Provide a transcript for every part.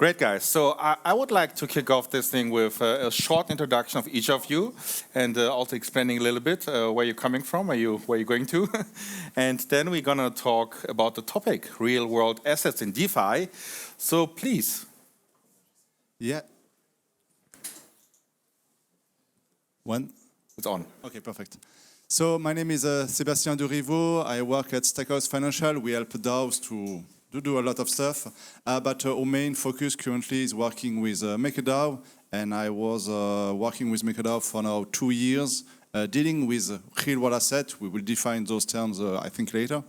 Great, guys. So I would like to kick off this thing with a short introduction of each of you, and also explaining a little bit where you're coming from, where you're going to. And then we're going to talk about the topic, real-world assets in DeFi. So please. Yeah. One? It's on. Okay, perfect. So my name is Sébastien Derivaux. I work at Stackhouse Financial. We help DAOs to do a lot of stuff, but our main focus currently is working with MakerDAO, and I was working with MakerDAO for now 2 years, dealing with real-world assets. We will define those terms, I think, later.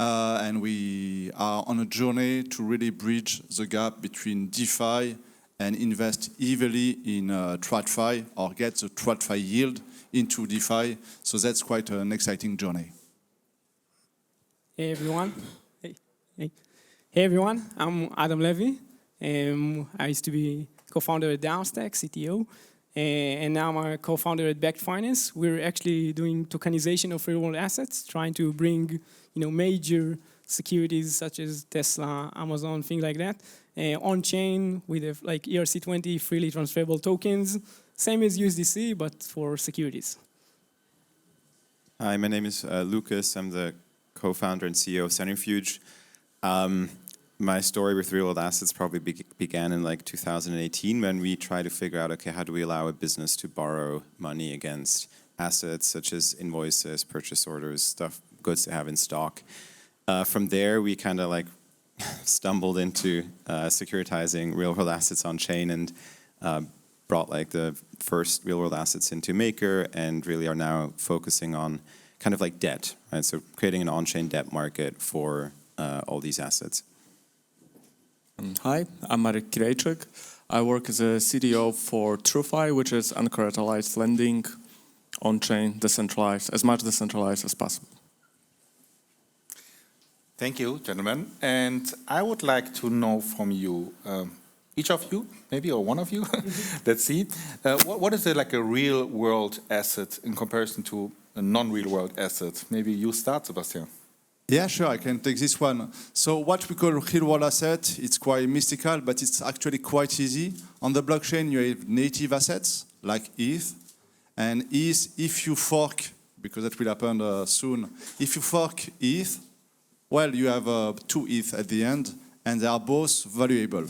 And we are on a journey to really bridge the gap between DeFi and invest heavily in TradFi or get the TradFi yield into DeFi. So that's quite an exciting journey. Hey, everyone. Hey everyone, I'm Adam Levi. I used to be co-founder at DAOstack, CTO, and now I'm a co-founder at Backed Finance. We're actually doing tokenization of real-world assets, trying to bring major securities such as Tesla, Amazon, things like that, on-chain with like ERC20 freely transferable tokens, same as USDC, but for securities. Hi, my name is Lucas. I'm the co-founder and CEO of Centrifuge. My story with real-world assets probably began in like 2018 when we tried to figure out, okay, how do we allow a business to borrow money against assets such as invoices, purchase orders, stuff, goods to have in stock. From there, we kind of like stumbled into securitizing real-world assets on chain and brought like the first real-world assets into Maker and really are now focusing on kind of like debt, right? So creating an on-chain debt market for all these assets. Hi, I'm Kirejczyk. I work as a CDO for TrueFi, which is uncollateralized lending, on-chain, decentralized, as much decentralized as possible. Thank you, gentlemen. And I would like to know from you, each of you, maybe, or one of you, let's see. What is like a real-world asset in comparison to a non-real-world asset? Maybe you start, Sebastian. Yeah, sure, I can take this one. So what we call real-world asset, it's quite mystical, but it's actually quite easy. On the blockchain, you have native assets, like ETH. And ETH, if you fork, because that will happen soon, if you fork ETH, well, you have 2 ETH at the end, and they are both valuable.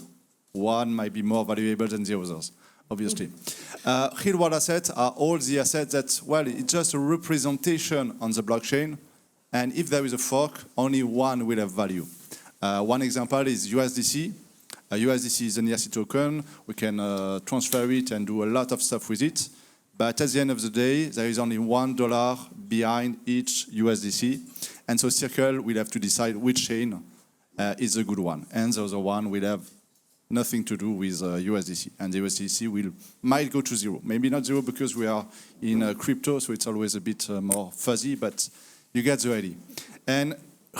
One might be more valuable than the others, obviously. Real-world assets are all the assets that, well, it's just a representation on the blockchain. And if there is a fork, only one will have value. One example is USDC. USDC is an ERC token. We can transfer it and do a lot of stuff with it. But at the end of the day, there is only $1 behind each USDC. And so Circle will have to decide which chain is a good one. And the other one will have nothing to do with USDC. And the USDC might go to zero. Maybe not zero because we are in crypto, so it's always a bit more fuzzy, but you get the idea. And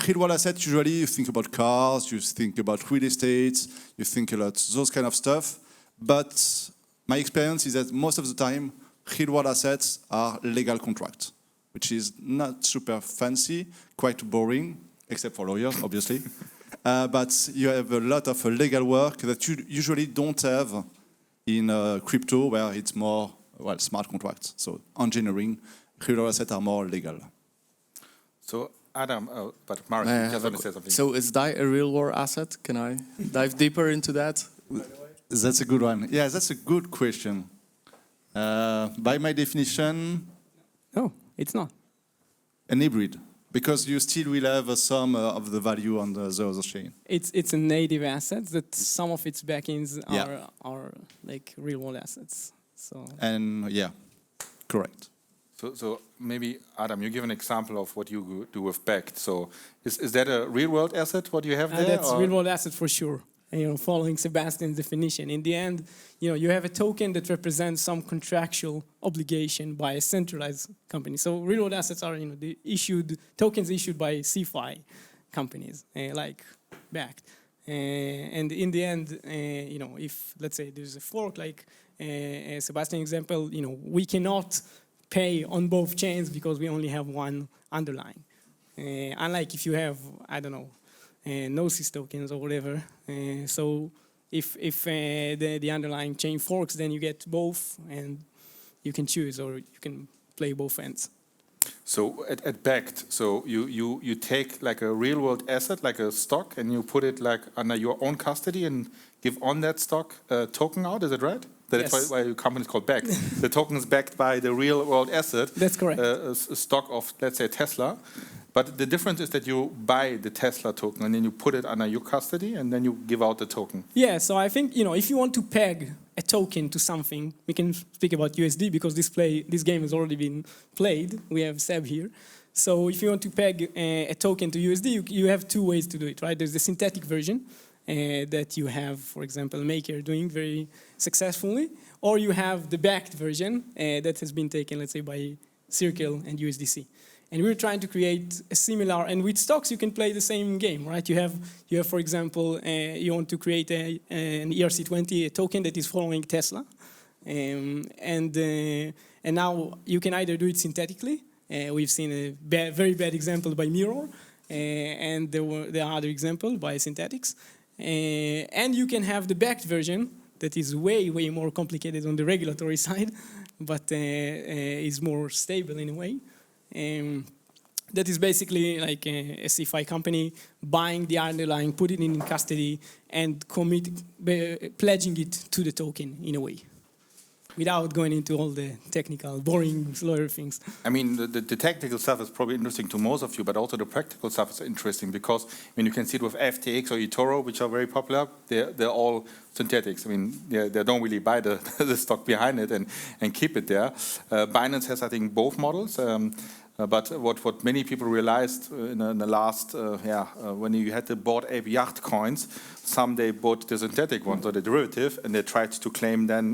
real-world assets, usually you think about cars, you think about real estate, you think a lot those kind of stuff. But my experience is that most of the time, real-world assets are legal contracts, which is not super fancy, quite boring, except for lawyers, obviously. But you have a lot of legal work that you usually don't have in crypto, where it's more, well, smart contracts. So engineering, real-world assets are more legal. So, Adam, but Mark, you just want to say something. So is DAI a real-world asset? Can I dive deeper into that? That's a good one. Yeah, that's a good question. By my definition... No, it's not. An hybrid, because you still will have some of the value on the other chain. It's a native asset that some of its backends are like real-world assets. So. And yeah, correct. So maybe, Adam, you give an example of what you do with Backed. So is that a real-world asset, what you have there? That's a real-world asset for sure. And, following Sebastian's definition. In the end, you have a token that represents some contractual obligation by a centralized company. So real-world assets are the tokens issued by CeFi companies, like Backed. And in the end, if, let's say, there's a fork, like Sebastian's example, we cannot pay on both chains because we only have one underlying. Unlike if you have, I don't know, Gnosis tokens or whatever. So if the underlying chain forks, then you get both, and you can choose, or you can play both ends. So at Backed, so you take like a real world asset, like a stock, and you put it like under your own custody and give on that stock token out. Is it right? That's Yes. why your company is called Backed. The token is backed by the real world asset. That's correct. A stock of, let's say, Tesla. But the difference is that you buy the Tesla token and then you put it under your custody and then you give out the token. Yeah, so I think, if you want to peg a token to something, we can speak about USD because this game has already been played. We have Seb here. So if you want to peg a token to USD, you have two ways to do it, right? There's the synthetic version that you have, for example, Maker doing very successfully, or you have the backed version that has been taken, let's say, by Circle and USDC. And we're trying to create a similar, and with stocks you can play the same game, right? You have for example, you want to create an ERC20 token that is following Tesla, and now you can either do it synthetically. We've seen a very bad example by Mirror, and there are other examples by synthetics, and you can have the backed version that is way more complicated on the regulatory side, but is more stable in a way. That is basically like a CeFi company buying the underlying, putting it in custody, and pledging it to the token in a way, without going into all the technical, boring, lawyer things. I mean, the technical stuff is probably interesting to most of you, but also the practical stuff is interesting because you can see it with FTX or eToro, which are very popular. They're all synthetics. I mean, they don't really buy the stock behind it and keep it there. Binance has, I think, both models. But what many people realized in the last, when you had the Bored Ape yacht coins, some they bought the synthetic ones or the derivative, and they tried to claim then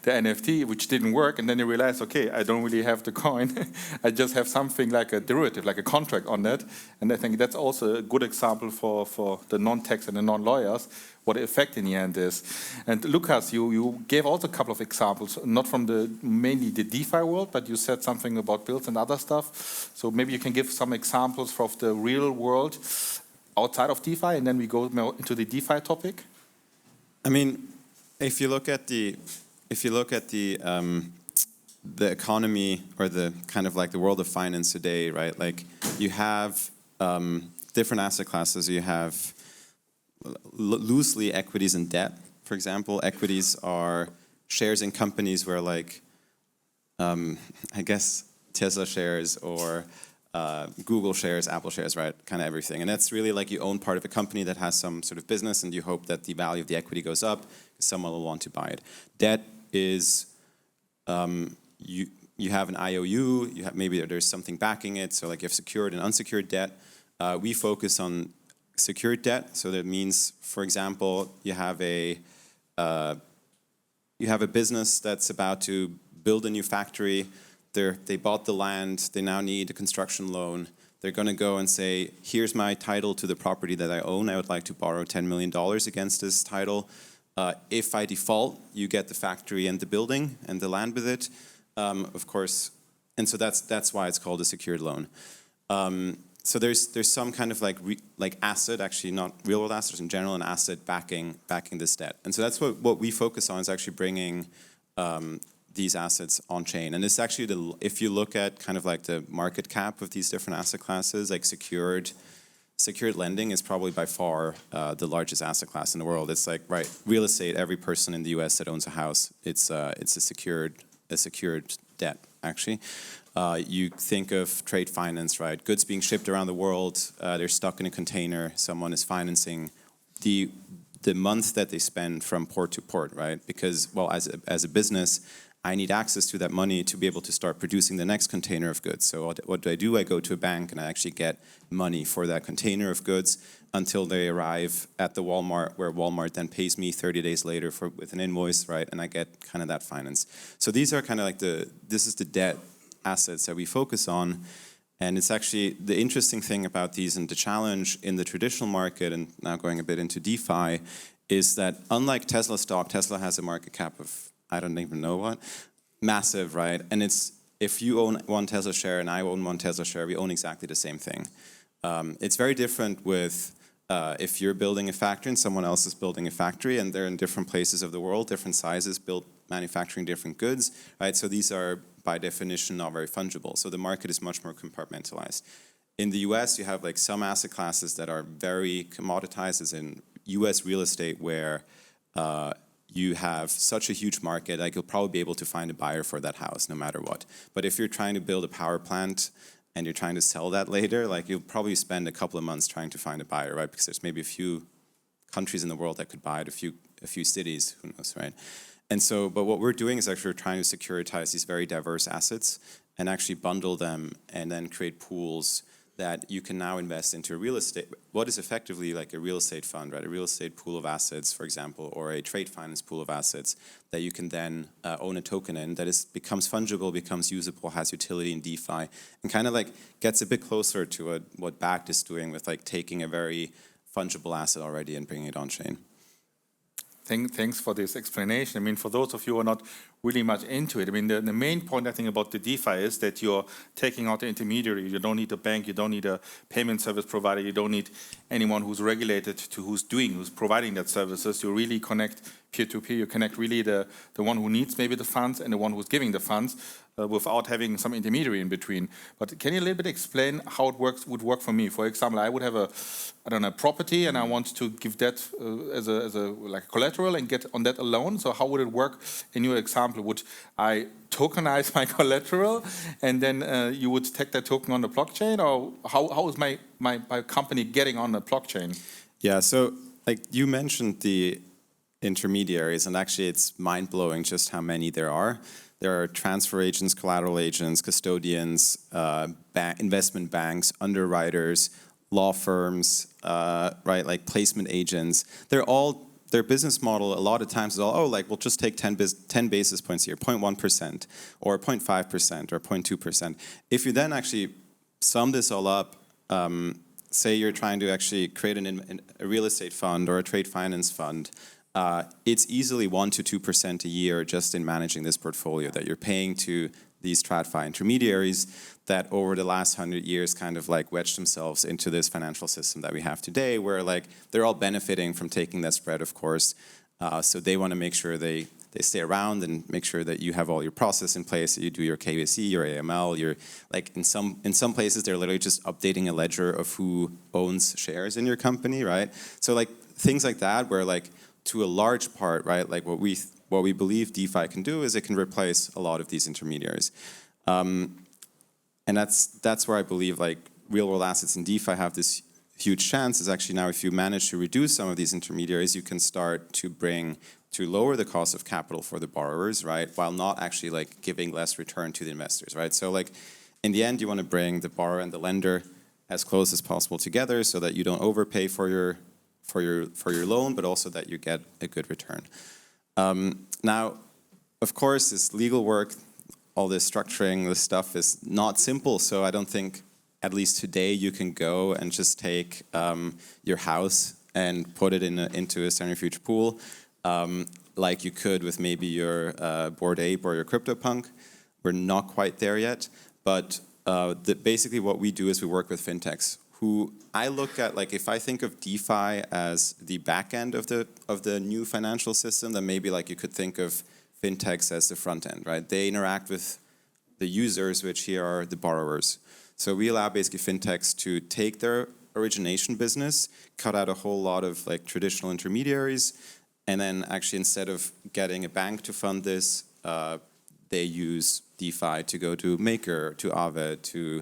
the NFT, which didn't work. And then they realized, okay, I don't really have the coin. I just have something like a derivative, like a contract on that. And I think that's also a good example for the non-techs and the non-lawyers, what the effect in the end is. And Lucas, you gave also a couple of examples, not from mainly the DeFi world, but you said something about builds and other stuff. So maybe you can give some examples from the real world outside of DeFi, and then we go more into the DeFi topic. I mean, if you look at the economy, or the kind of like the world of finance today, right? Like you have different asset classes. You have loosely equities and debt. For example, equities are shares in companies where, like, I guess Tesla shares or Google shares, Apple shares, right? Kind of everything. And that's really like you own part of a company that has some sort of business, and you hope that the value of the equity goes up because someone will want to buy it. Debt is you have an IOU. You have, maybe there's something backing it. So like you have secured and unsecured debt. We focus on secured debt. So that means, for example, you have a business that's about to build a new factory. They bought the land. They now need a construction loan. They're going to go and say, here's my title to the property that I own. I would like to borrow $10 million against this title. If I default, you get the factory and the building and the land with it, of course. And so that's why it's called a secured loan. So there's some kind of like asset, actually not real world assets in general, an asset backing this debt. And so that's what we focus on, is actually bringing these assets on chain. And it's actually, if you look at kind of like the market cap of these different asset classes, like secured lending is probably by far the largest asset class in the world. It's like, right, real estate, every person in the US that owns a house, it's a secured debt, actually. You think of trade finance, right? Goods being shipped around the world, they're stuck in a container, someone is financing the month that they spend from port to port, right? Because, well, as a business, I need access to that money to be able to start producing the next container of goods. So what do? I go to a bank and I actually get money for that container of goods until they arrive at the Walmart, where Walmart then pays me 30 days later with an invoice, right? And I get kind of that finance. So these are kind of like this is the debt assets that we focus on. And it's actually the interesting thing about these, and the challenge in the traditional market, and now going a bit into DeFi, is that unlike Tesla stock, Tesla has a market cap of, I don't even know what, massive, right? And it's, if you own one Tesla share and I own one Tesla share, we own exactly the same thing. It's very different with if you're building a factory and someone else is building a factory and they're in different places of the world, different sizes, manufacturing different goods, right? So these are by definition not very fungible. So the market is much more compartmentalized. In the US, you have like some asset classes that are very commoditized, as in US real estate, where you have such a huge market, like you'll probably be able to find a buyer for that house no matter what. But if you're trying to build a power plant and you're trying to sell that later, like you'll probably spend a couple of months trying to find a buyer, right? Because there's maybe a few countries in the world that could buy it, a few cities, who knows, right? And so, but what we're doing is actually we're trying to securitize these very diverse assets and actually bundle them and then create pools that you can now invest into real estate, what is effectively like a real estate fund, right? A real estate pool of assets, for example, or a trade finance pool of assets that you can then own a token in that becomes fungible, becomes usable, has utility in DeFi, and kind of like gets a bit closer to what Bakkt is doing with like taking a very fungible asset already and bringing it on chain. Thanks for this explanation. I mean, for those of you who are not really much into it, I mean, the main point I think about the DeFi is that you're taking out the intermediary. You don't need a bank, you don't need a payment service provider, you don't need anyone who's regulated to who's providing that services. You really connect peer-to-peer, you connect really the one who needs maybe the funds and the one who's giving the funds without having some intermediary in between. But can you a little bit explain how it would work for me? For example, I would have a property and I want to give that as a like collateral and get on that a loan. So how would it work in your example? Would I tokenize my collateral and then you would take that token on the blockchain, or how is my company getting on the blockchain? Yeah, so like you mentioned the intermediaries, and actually it's mind-blowing just how many there are. There are transfer agents, collateral agents, custodians, investment banks, underwriters, law firms, right, like placement agents. Their business model a lot of times is we'll just take 10 basis points here, 0.1% or 0.5% or 0.2%. If you then actually sum this all up, say you're trying to actually create a real estate fund or a trade finance fund, it's easily 1% to 2% a year just in managing this portfolio that you're paying to these TradFi intermediaries that over the last 100 years kind of like wedged themselves into this financial system that we have today, where like they're all benefiting from taking that spread, of course. So they want to make sure they stay around and make sure that you have all your process in place, that you do your KYC, your AML, you're like in some places they're literally just updating a ledger of who owns shares in your company, right? So like things like that where like to a large part, right, like what we believe DeFi can do is it can replace a lot of these intermediaries. And that's where I believe like real world assets in DeFi have this huge chance is actually now if you manage to reduce some of these intermediaries, you can start to lower the cost of capital for the borrowers, right, while not actually like giving less return to the investors, right? So like in the end, you want to bring the borrower and the lender as close as possible together so that you don't overpay for your loan, but also that you get a good return. Now, of course, this legal work, all this structuring, this stuff is not simple. So I don't think, at least today, you can go and just take your house and put it into a centrifuge pool, like you could with maybe your Bored Ape or your CryptoPunk. We're not quite there yet, but basically what we do is we work with fintechs who I look at, like if I think of DeFi as the back end of the new financial system, then maybe like you could think of fintechs as the front end, right? They interact with the users, which here are the borrowers. So we allow basically fintechs to take their origination business, cut out a whole lot of like traditional intermediaries, and then actually instead of getting a bank to fund this, they use DeFi to go to Maker, to Aave, to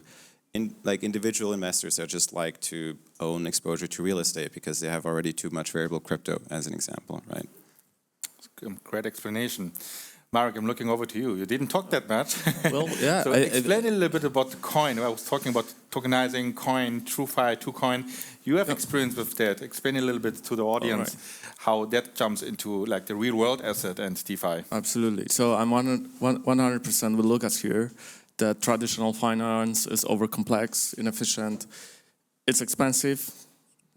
individual investors that just like to own exposure to real estate because they have already too much variable crypto, as an example, right? Great explanation. Marek, I'm looking over to you. You didn't talk that much. Well, yeah. So explain a little bit about the coin. I was talking about tokenizing coin, TrueFi, TrueCoin. You have experience with that. Explain a little bit to the audience how that jumps into like the real world asset and DeFi. Absolutely. So I'm 100% with Lucas here that traditional finance is overcomplex, inefficient. It's expensive.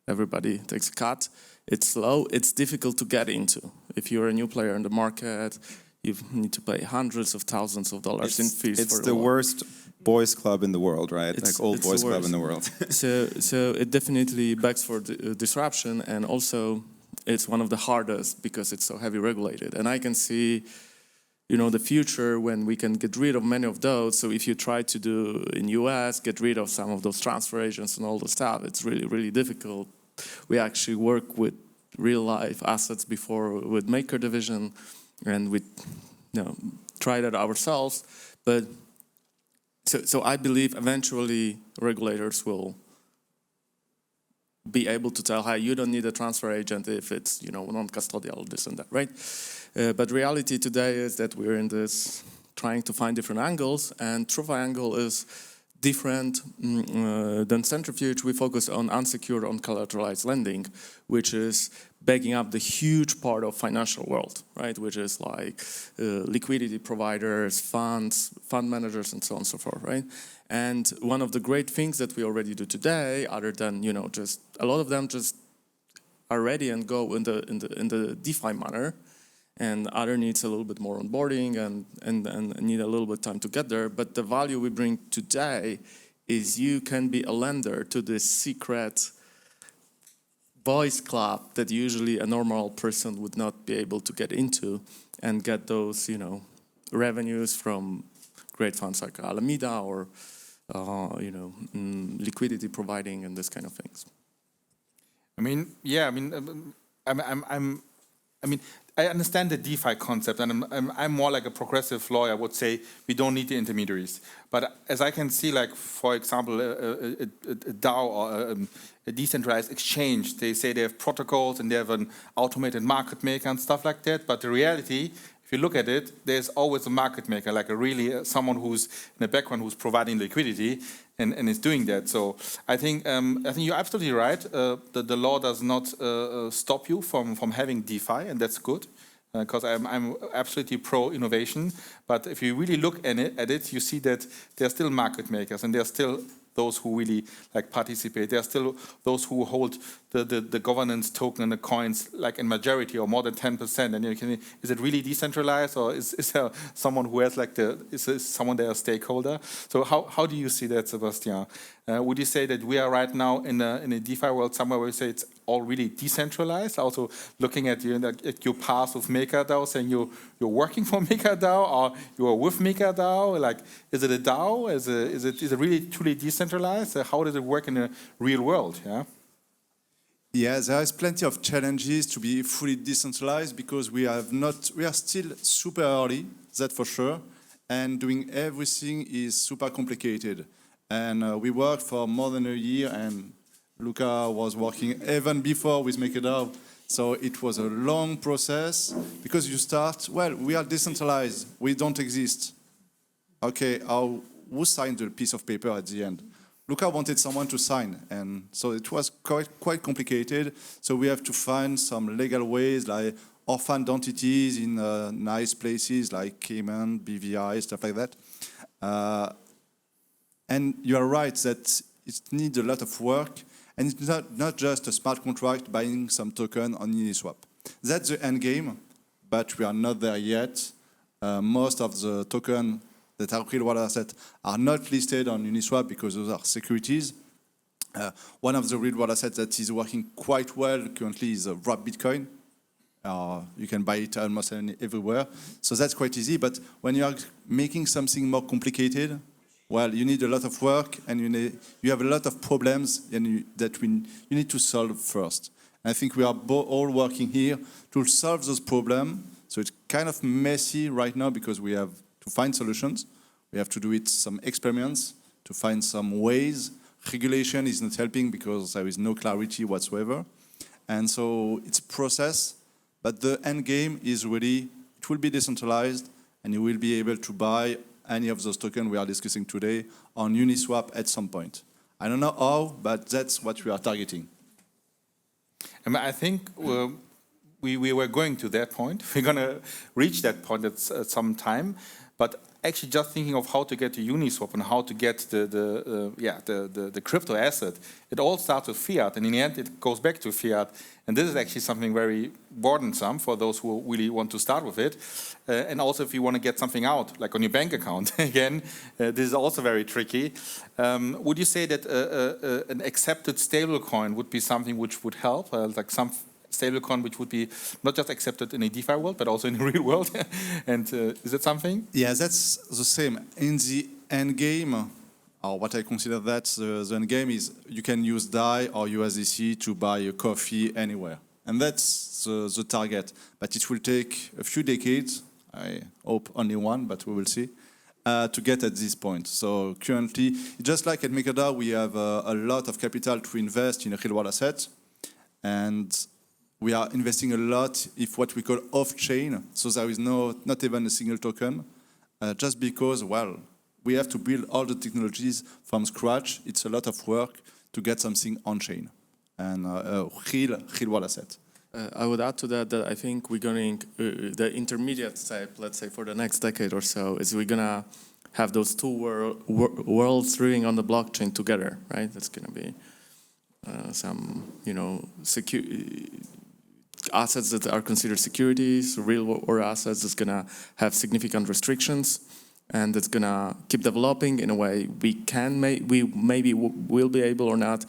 Everybody takes a cut. It's slow. It's difficult to get into. If you're a new player in the market, you need to pay hundreds of thousands of dollars in fees. It's the worst boys club in the world, right? It's- Like old it's boys the club worst. in the world. So it definitely begs for disruption, and also it's one of the hardest because it's so heavy regulated. And I can see, the future when we can get rid of many of those. So if you try to do in US, get rid of some of those transfer agents and all the stuff, it's really, really difficult. We actually work with real life assets before with Maker division, and we try that ourselves. But so I believe eventually regulators will be able to tell, hey, you don't need a transfer agent if it's non-custodial, this and that, right? But reality today is that we're in this trying to find different angles, and TrueFi angle is different than Centrifuge. We focus on unsecured, uncollateralized lending, which is backing up the huge part of financial world, right? Which is like liquidity providers, funds, fund managers, and so on and so forth, right? And one of the great things that we already do today, other than just a lot of them just are ready and go in the DeFi manner, and other needs a little bit more onboarding and need a little bit time to get there. But the value we bring today is you can be a lender to this secret boys club that usually a normal person would not be able to get into, and get those revenues from great funds like Alameda or liquidity providing and this kind of things. I understand the DeFi concept, and I'm more like a progressive lawyer would say we don't need the intermediaries. But as I can see, like for example, a DAO or a decentralized exchange, they say they have protocols and they have an automated market maker and stuff like that. But the reality, if you look at it, there's always a market maker, like someone who's in the background who's providing liquidity and is doing that. So I think you're absolutely right. The law does not stop you from having DeFi, and that's good, because I'm absolutely pro innovation. But if you really look at it, you see that there are still market makers, and there are still those who really participate. There are still those who hold the governance token and the coins like in majority or more than 10%. And is it really decentralized, or is there someone who has is someone there a stakeholder? So how do you see that, Sebastian? Would you say that we are right now in a DeFi world somewhere where you say it's all really decentralized? Also looking at your path with MakerDAO, saying you're working for MakerDAO or you are with MakerDAO. Like, is it a DAO? Is it really truly decentralized? How does it work in the real world? Yeah. Yeah, there is plenty of challenges to be fully decentralized because we are still super early, that's for sure, and doing everything is super complicated. And we worked for more than a year, and Luca was working even before with MakerDAO. So it was a long process because you start, we are decentralized, we don't exist. Okay, who signed the piece of paper at the end? Luca wanted someone to sign, and so it was quite complicated. So we have to find some legal ways, like orphaned entities in nice places like Cayman, BVI, stuff like that. And you are right that it needs a lot of work, and it's not just a smart contract buying some token on Uniswap. That's the end game, but we are not there yet. Most of the tokens that are real world assets are not listed on Uniswap because those are securities. One of the real world assets that is working quite well currently is wrapped Bitcoin. You can buy it almost everywhere. So that's quite easy. But when you are making something more complicated, you need a lot of work, and you have a lot of problems that you need to solve first. And I think we are all working here to solve those problems. So it's kind of messy right now because we have to find solutions. We have to do some experiments to find some ways. Regulation is not helping because there is no clarity whatsoever. And so it's a process, but the end game is really, it will be decentralized, and you will be able to buy any of those tokens we are discussing today on Uniswap at some point. I don't know how, but that's what we are targeting. I think we were going to that point. We're going to reach that point at some time. But actually just thinking of how to get to Uniswap and how to get the crypto asset, it all starts with fiat, and in the end it goes back to fiat. And this is actually something very burdensome for those who really want to start with it. And also if you want to get something out, like on your bank account, again, this is also very tricky. Would you say that an accepted stablecoin would be something which would help, like some stablecoin which would be not just accepted in a DeFi world, but also in the real world? And is it something? Yeah, that's the same. In the end game, or what I consider that the end game is you can use DAI or USDC to buy a coffee anywhere. And that's the target. But it will take a few decades, I hope only one, but we will see, to get at this point. So currently, just like at MakerDAO, we have a lot of capital to invest in a real world asset. And we are investing a lot if what we call off-chain, so there is not even a single token, just because, well, we have to build all the technologies from scratch. It's a lot of work to get something on-chain and a real world asset. I would add to that I think we're going the intermediate step, let's say for the next decade or so, is we're gonna have those two worlds living on the blockchain together, right? That's gonna be some, assets that are considered securities, real world assets that's gonna have significant restrictions, and it's gonna keep developing in a way we maybe will be able or not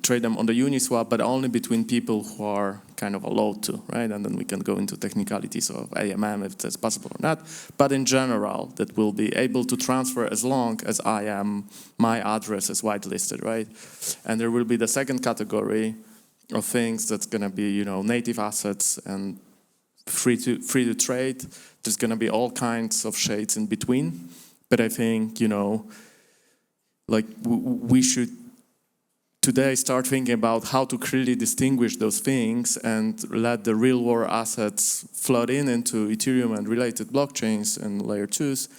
trade them on the Uniswap, but only between people who are kind of allowed to, right? And then we can go into technicalities of AMM if that's possible or not. But in general, that will be able to transfer as long as my address is whitelisted, right? And there will be the second category of things that's gonna be, native assets and free to trade. There's gonna be all kinds of shades in between. But I think, we should today start thinking about how to clearly distinguish those things and let the real world assets flood into Ethereum and related blockchains and layer 2s,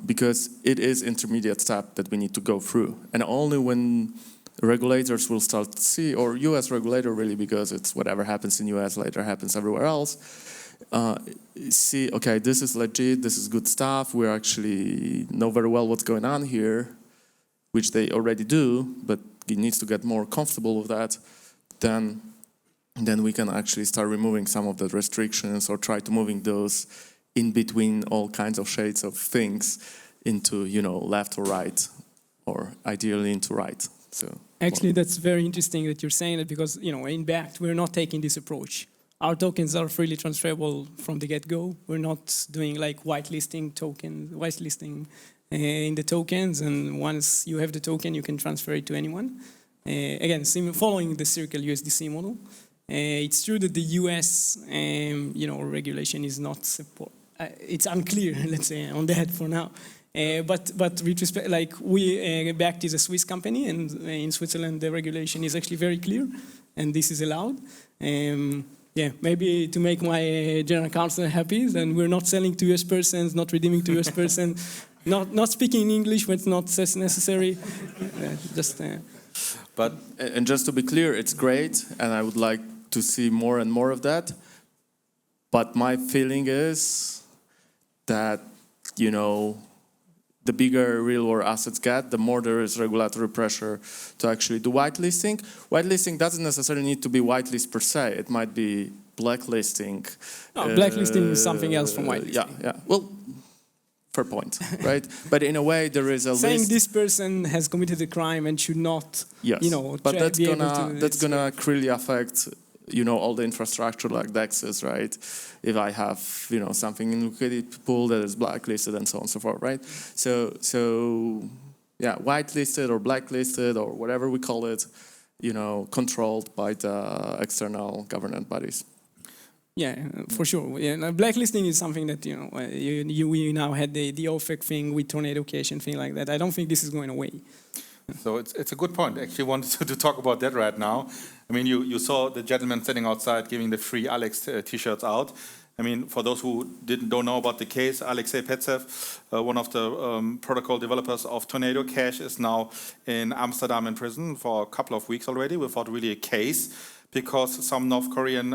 because it is intermediate step that we need to go through. And only when regulators will start to see, or US regulator really, because it's whatever happens in US later happens everywhere else, see, okay, this is legit, this is good stuff, we actually know very well what's going on here, which they already do, but it needs to get more comfortable with that, then we can actually start removing some of the restrictions or try to moving those in between all kinds of shades of things into, left or right, or ideally into right. So actually, that's very interesting that you're saying that, because, in Bakkt, we're not taking this approach. Our tokens are freely transferable from the get-go. We're not doing like whitelisting in the tokens, and once you have the token, you can transfer it to anyone. Again, following the Circle USDC model. It's true that the US, regulation is not it's unclear, let's say, on that for now. But with respect, Bakkt is a Swiss company, and in Switzerland the regulation is actually very clear, and this is allowed. Maybe to make my general counsel happy, then we're not selling to US persons, not redeeming to US persons, not speaking English when it's not necessary. And just to be clear, it's great, and I would like to see more and more of that. But my feeling is that, the bigger real world assets get, the more there is regulatory pressure to actually do whitelisting. Whitelisting doesn't necessarily need to be whitelist per se. It might be blacklisting. No, blacklisting is something else from whitelisting. Yeah. Well, fair point, right? But in a way, there is a saying list. This person has committed a crime and should not, yes. But that's gonna clearly affect, all the infrastructure like DEXs, right? If I have, something in liquidity pool that is blacklisted and so on and so forth, right? So whitelisted or blacklisted or whatever we call it, controlled by the external government bodies. Yeah, for sure. Yeah, blacklisting is something that, we now had the OFAC thing with Tornado Cash and things like that. I don't think this is going away. So it's a good point. I actually wanted to talk about that right now. I mean, you saw the gentleman sitting outside giving the free Alex t-shirts out. I mean, for those who don't know about the case, Alexei Petsev, one of the protocol developers of Tornado Cash, is now in Amsterdam in prison for a couple of weeks already without really a case, because some North Korean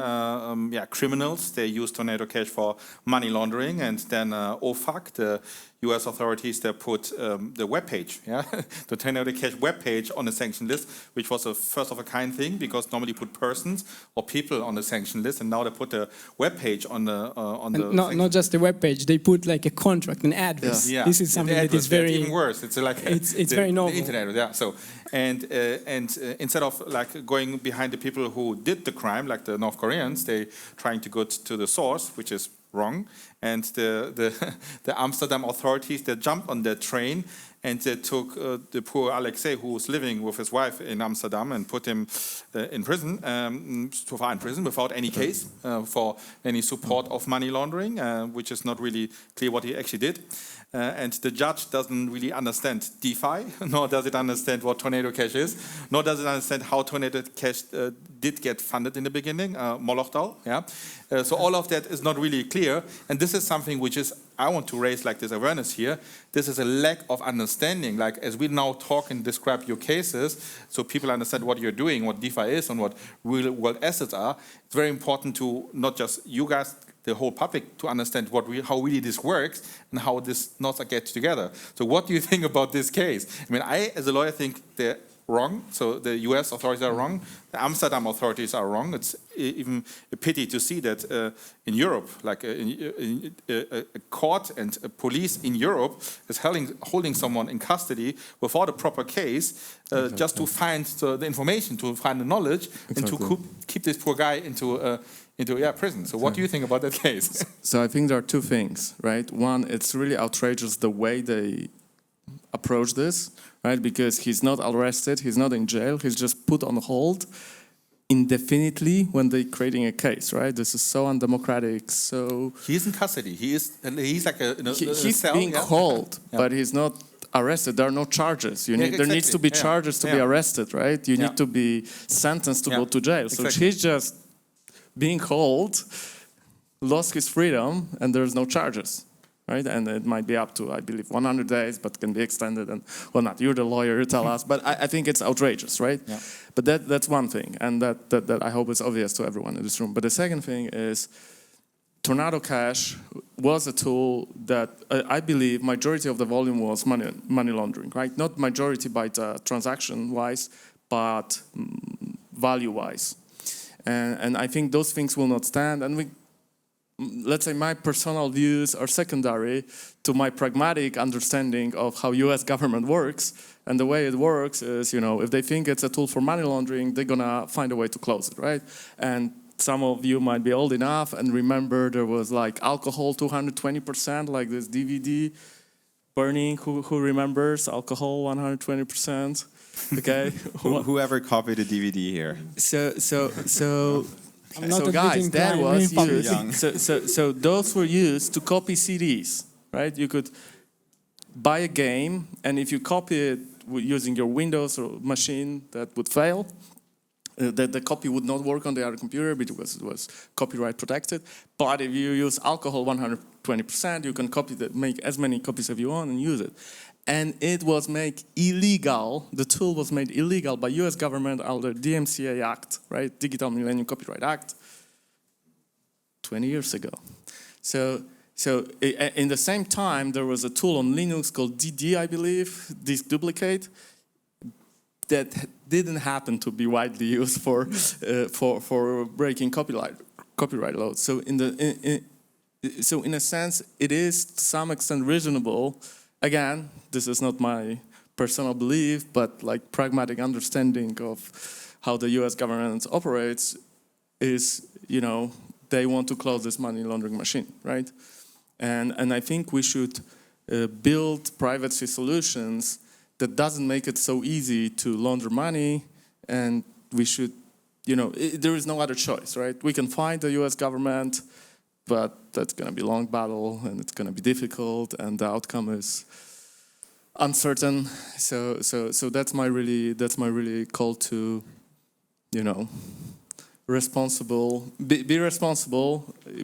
criminals, they use Tornado Cash for money laundering, and then OFAC, the U.S. authorities that put the webpage, the Tornado Cash webpage on the sanction list, which was a first of a kind thing because normally put persons or people on the sanction list, and now they put the webpage on the not just the webpage. They put like a contract, an address. Yeah. This is something that is It's very even worse. It's like it's very novel. The internet, yeah. So instead of like going behind the people who did the crime, like the North Koreans, they trying to go to the source, which is wrong. And the Amsterdam authorities, they jumped on that train and they took the poor Alexei, who was living with his wife in Amsterdam, and put him in prison, so far in prison, without any case for any support of money laundering, which is not really clear what he actually did. And the judge doesn't really understand DeFi, nor does it understand what Tornado Cash is, nor does it understand how Tornado Cash did get funded in the beginning, Moloch. So all of that is not really clear, and this is something which is, I want to raise like this awareness here. This is a lack of understanding, like as we now talk and describe your cases, so people understand what you're doing, what DeFi is, and what real world assets are. It's very important to not just you guys, the whole public, to understand how really this works and how this knots get together. So what do you think about this case? I mean, I, as a lawyer, think they're wrong. So the US authorities are wrong. The Amsterdam authorities are wrong. It's even a pity to see that in Europe, like a court and a police in Europe is holding someone in custody without a proper case, just to find the information, to find the knowledge, and to keep this poor guy into prison. So what do you think about that case? So I think there are two things, right? One, it's really outrageous the way they approach this, right? Because he's not arrested, he's not in jail, he's just put on hold indefinitely when they're creating a case, right? This is so undemocratic. So he's in custody. He's like he's being called, but he's not arrested. There are no charges. There needs to be charges to be arrested, right? You need to be sentenced to go to jail. So he's just being called, lost his freedom, and there's no charges, right? And it might be up to, I believe, 100 days, but can be extended. And well, not you're the lawyer, you tell us. But I think it's outrageous, right? Yeah. But that's one thing, and that I hope is obvious to everyone in this room. But the second thing is, Tornado Cash was a tool that I believe majority of the volume was money laundering, right? Not majority by the transaction-wise, but value-wise. And I think those things will not stand. And let's say my personal views are secondary to my pragmatic understanding of how US government works. And the way it works is, if they think it's a tool for money laundering, they're gonna find a way to close it, right? And some of you might be old enough and remember there was like alcohol 220%, like this DVD burning. Who remembers alcohol 120%? Okay. Whoever copied the DVD here. So guys, that was used. So those were used to copy CDs, right? You could buy a game, and if you copy it using your Windows or machine, that would fail. The copy would not work on the other computer because it was copyright protected. But if you use alcohol 120%, you can make as many copies as you want and use it. And it was made illegal, the tool was made illegal by US government under DMCA Act, right? Digital Millennium Copyright Act, 20 years ago. So in the same time, there was a tool on Linux called DD, I believe, Disk Duplicate, that didn't happen to be widely used for breaking copyright laws. So in a sense, it is to some extent reasonable. Again, this is not my personal belief, but like pragmatic understanding of how the US government operates is, they want to close this money laundering machine, right? And I think we should build privacy solutions that doesn't make it so easy to launder money, and we should, there is no other choice, right? We can find the US government, but that's going to be a long battle, and it's going to be difficult, and the outcome is uncertain. So that's my really call to, be responsible,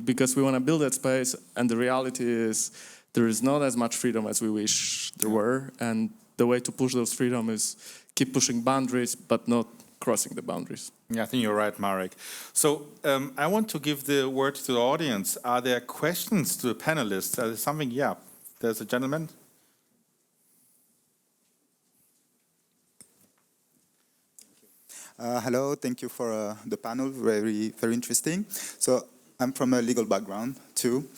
because we want to build that space, and the reality is there is not as much freedom as we wish there were, and the way to push those freedom is keep pushing boundaries, but not crossing the boundaries. Yeah, I think you're right, Marek. So I want to give the word to the audience. Are there questions to the panelists? Something, There's a gentleman. Hello, thank you for the panel, very interesting. So I'm from a legal background too,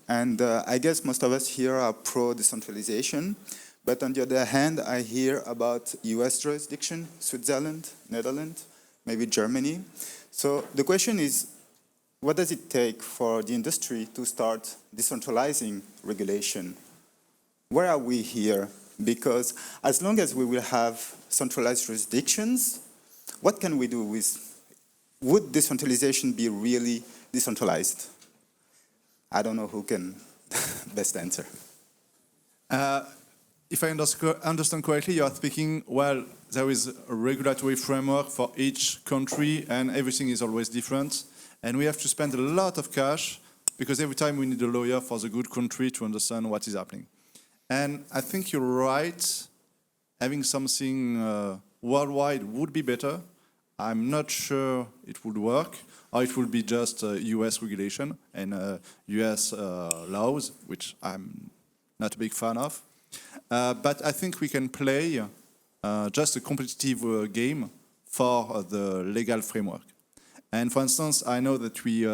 and I guess most of us here are pro-decentralization, but on the other hand, I hear about US jurisdiction, Switzerland, Netherlands, maybe Germany. So the question is, what does it take for the industry to start decentralizing regulation? Where are we here? Because as long as we will have centralized jurisdictions, what can we do with, would decentralization be really decentralized? I don't know who can best answer. If I understand correctly, you are speaking, well, there is a regulatory framework for each country and everything is always different. And we have to spend a lot of cash because every time we need a lawyer for the good country to understand what is happening. And I think you're right, having something worldwide would be better. I'm not sure it would work, or it would be just US regulation and US laws, which I'm not a big fan of. But I think we can play just a competitive game for the legal framework. And for instance, I know that we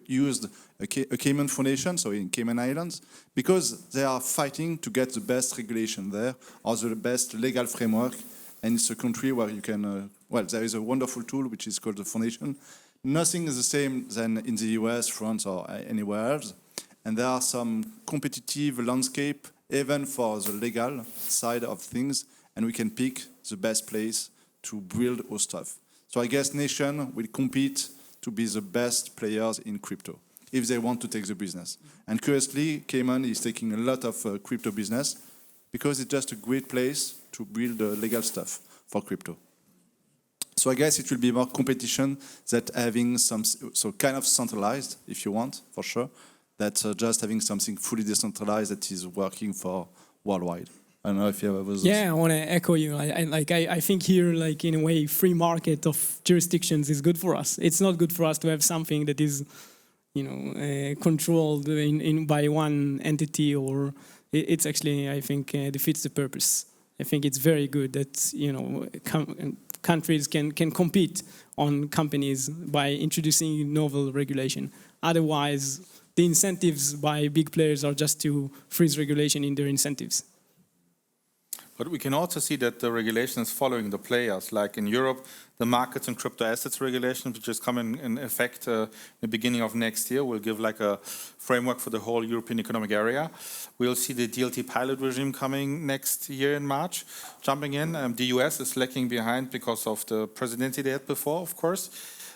used a Cayman Foundation, so in Cayman Islands, because they are fighting to get the best regulation there, or the best legal framework. And it's a country where you can, well, there is a wonderful tool which is called the Foundation. Nothing is the same than in the US, France, or anywhere else. And there are some competitive landscape, even for the legal side of things, and we can pick the best place to build our stuff. So I guess nations will compete to be the best players in crypto, if they want to take the business. And currently, Cayman is taking a lot of crypto business, because it's just a great place to build legal stuff for crypto. So I guess it will be more competition than having some, so kind of centralized, if you want, for sure, that's just having something fully decentralized that is working for worldwide. I don't know if you have others. Yeah, I want to echo you. I think here, like in a way, free market of jurisdictions is good for us. It's not good for us to have something that is, controlled by one entity, or it's actually, I think, defeats the purpose. I think it's very good that countries can compete on companies by introducing novel regulation. Otherwise, the incentives by big players are just to freeze regulation in their incentives. But we can also see that the regulation is following the players. Like in Europe, the markets and crypto assets regulation, which is coming in effect the beginning of next year, will give like a framework for the whole European economic area. We'll see the DLT pilot regime coming next year in March, jumping in. The US is lagging behind because of the presidency they had before, of course.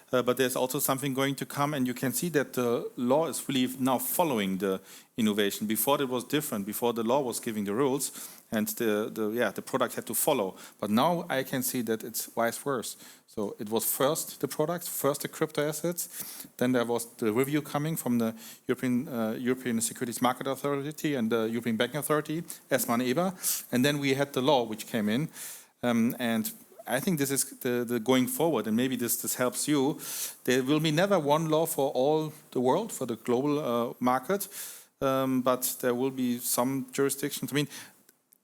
But there's also something going to come, and you can see that the law is really now following the innovation. Before it was different. Before the law was giving the rules, and the product had to follow. But now I can see that it's vice versa. So it was first the product, first the crypto assets, then there was the review coming from the European Securities Market Authority and the European Banking Authority, ESMA and EBA, and then we had the law which came in, and I think this is the going forward, and maybe this helps you. There will be never one law for all the world, for the global market, but there will be some jurisdictions. I mean,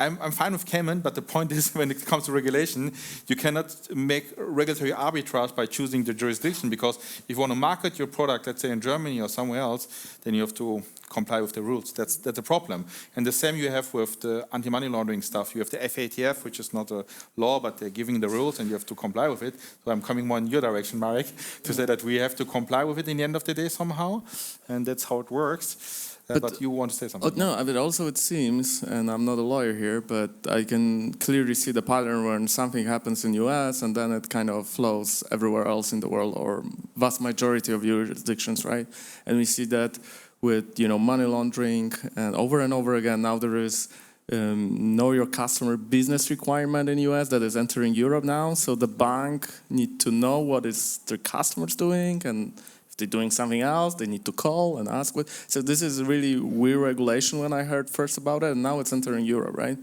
I'm fine with Cayman, but the point is, when it comes to regulation, you cannot make regulatory arbitrage by choosing the jurisdiction, because if you want to market your product, let's say in Germany or somewhere else, then you have to comply with the rules. That's a problem. And the same you have with the anti-money laundering stuff. You have the FATF, which is not a law, but they're giving the rules, and you have to comply with it. So I'm coming more in your direction, Marek, to say that we have to comply with it in the end of the day somehow, and that's how it works. But you want to say something? No, but also it seems, and I'm not a lawyer here, but I can clearly see the pattern when something happens in US and then it kind of flows everywhere else in the world, or vast majority of jurisdictions, right? And we see that with money laundering, and over again. Now there is know your customer business requirement in US that is entering Europe now. So the bank need to know what is their customers doing, and they're doing something else, they need to call and ask what. So this is really weird regulation when I heard first about it, and now it's entering Europe, right?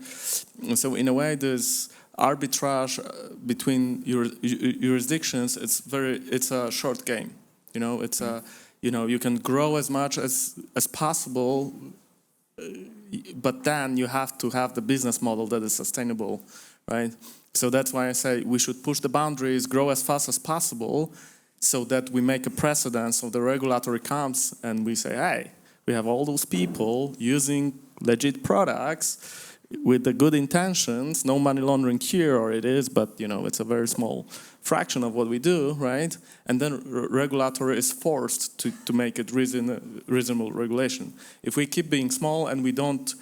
And so in a way, this arbitrage between jurisdictions, it's a short game. You can grow as much as possible but then you have to have the business model that is sustainable, right? So that's why I say we should push the boundaries, grow as fast as possible, so that we make a precedent. So the regulator comes and we say, hey, we have all those people using legit products with the good intentions, no money laundering here, or it is, but it's a very small fraction of what we do, right? And then regulator is forced to make it reasonable regulation. If we keep being small and we don't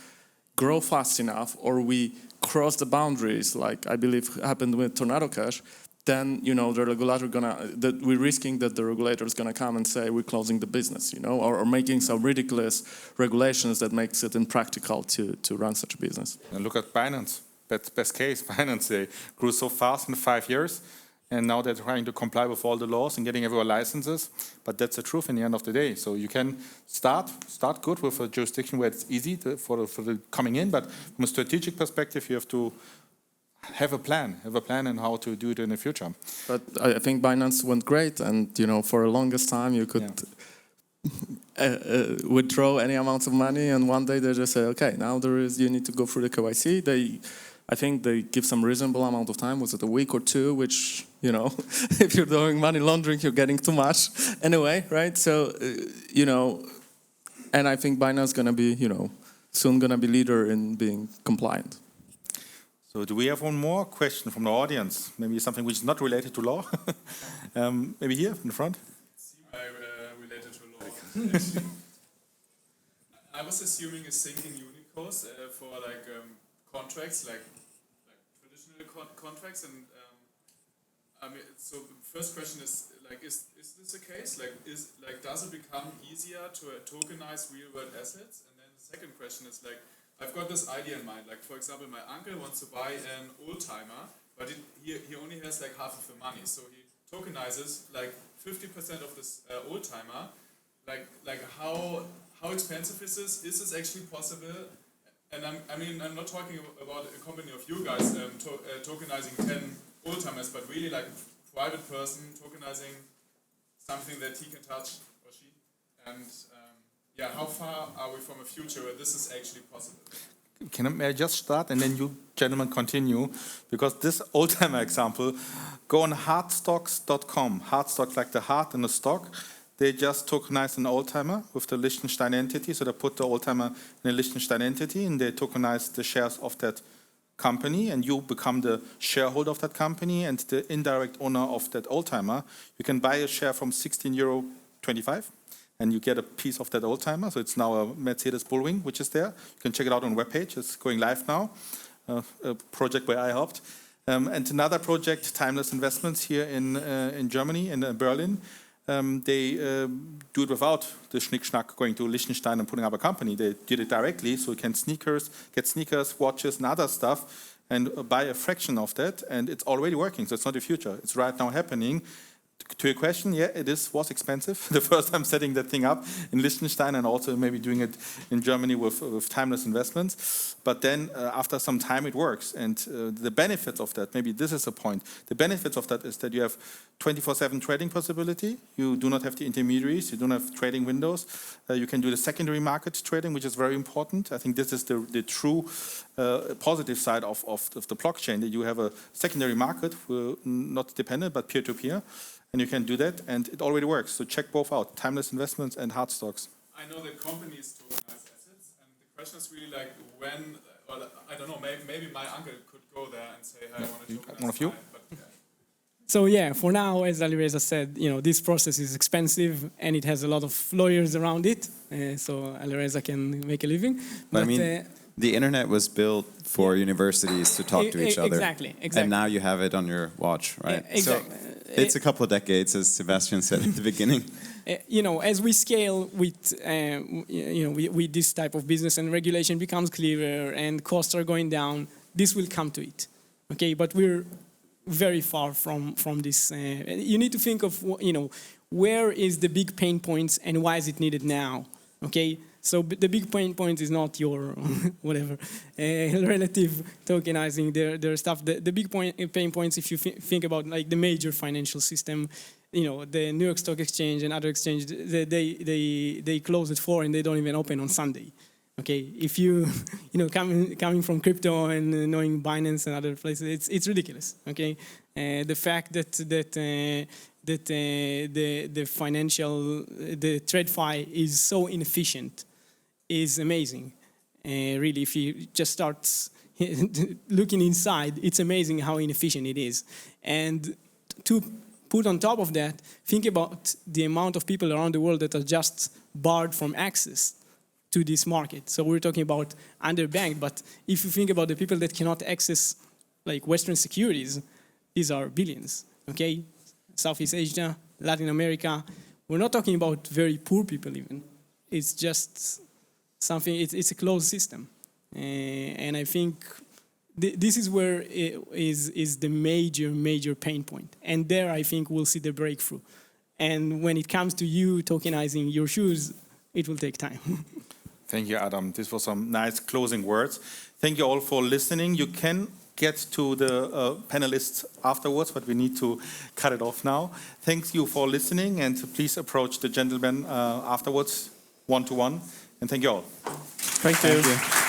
grow fast enough, or we cross the boundaries, like I believe happened with Tornado Cash, then the regulator we're risking that the regulator is gonna come and say we're closing the business, or making some ridiculous regulations that makes it impractical to run such a business. And look at Binance. Best case, Binance, they grew so fast in 5 years, and now they're trying to comply with all the laws and getting everyone licenses. But that's the truth in the end of the day. So you can start good with a jurisdiction where it's easy for the coming in, but from a strategic perspective, you have to have a plan on how to do it in the future. But I think Binance went great, and for the longest time you could withdraw any amount of money, and one day they just say, okay, now you need to go through the KYC. I think they give some reasonable amount of time. Was it a week or two? Which if you're doing money laundering, you're getting too much anyway, right? So and I think Binance is gonna be soon gonna be leader in being compliant. So do we have one more question from the audience? Maybe something which is not related to law? Maybe here in the front? Related to law. I was assuming a sinking unit cost for contracts, like traditional contracts, and so the first question is is this the case? Does it become easier to tokenize real world assets? And then the second question is I've got this idea in mind. For example, my uncle wants to buy an old timer, but he only has half of the money, so he tokenizes 50% of this old timer. How expensive is this? Is this actually possible? And I'm not talking about a company of you guys tokenizing 10 old timers, but really a private person tokenizing something that he can touch, or she, and how far are we from a future where this is actually possible? May I just start and then you gentlemen continue? Because this old-timer example, go on hardstocks.com. Hardstocks, like the heart in the stock. They just tokenize an old-timer with the Liechtenstein entity. So they put the old-timer in a Liechtenstein entity and they tokenize the shares of that company, and you become the shareholder of that company and the indirect owner of that old-timer. You can buy a share from €16.25. And you get a piece of that old-timer. So it's now a Mercedes Bullwing, which is there. You can check it out on the webpage. It's going live now, a project where I helped. And another project, Timeless Investments, here in Germany, in Berlin. They do it without the schnick-schnack going to Liechtenstein and putting up a company. They did it directly, so you can get sneakers, watches, and other stuff, and buy a fraction of that. And it's already working, so it's not the future. It's right now happening. To your question, yeah, was expensive. The first time setting that thing up in Liechtenstein, and also maybe doing it in Germany with Timeless Investments. But then after some time it works. And the benefits of that, maybe this is the point, the benefits of that is that you have 24/7 trading possibility. You do not have the intermediaries. You don't have trading windows. You can do the secondary market trading, which is very important. I think this is the true positive side of the blockchain, that you have a secondary market, not dependent, but peer-to-peer. And you can do that, and it already works. So check both out, Timeless Investments and Hard Stocks. I know that companies tokenize assets, and the question is really when, or I don't know, maybe my uncle could go there and say, hey, I want to tokenize one of you? mine, but, So for now, as Alireza said, this process is expensive and it has a lot of lawyers around it. So Alireza can make a living. But the internet was built for universities to talk to each other. Exactly. And now you have it on your watch, right? Exactly. So it's a couple of decades, as Sebastian said at the beginning. As we scale with, with this type of business and regulation becomes clearer and costs are going down, this will come to it. Okay, but we're very far from this. You need to think of, where is the big pain points and why is it needed now? Okay. So the big pain point is not your whatever relative tokenizing their stuff. The big pain points, if you think about the major financial system, the New York Stock Exchange and other exchanges, they close at 4 and they don't even open on Sunday. Okay, if you coming from crypto and knowing Binance and other places, it's ridiculous. Okay, the fact that the financial TradFi is so inefficient is amazing. Really, if you just start looking inside, it's amazing how inefficient it is. And to put on top of that, think about the amount of people around the world that are just barred from access to this market. So we're talking about underbanked, but if you think about the people that cannot access like Western securities, these are billions, okay? Southeast Asia, Latin America, we're not talking about very poor people even. It's just something, it's a closed system. And I think this is where is the major pain point. And there I think we'll see the breakthrough. And when it comes to you tokenizing your shoes, it will take time. Thank you, Adam. This was some nice closing words. Thank you all for listening. You can get to the panelists afterwards, but we need to cut it off now. Thank you for listening, and please approach the gentleman afterwards, one-to-one. And thank you all. Thank you.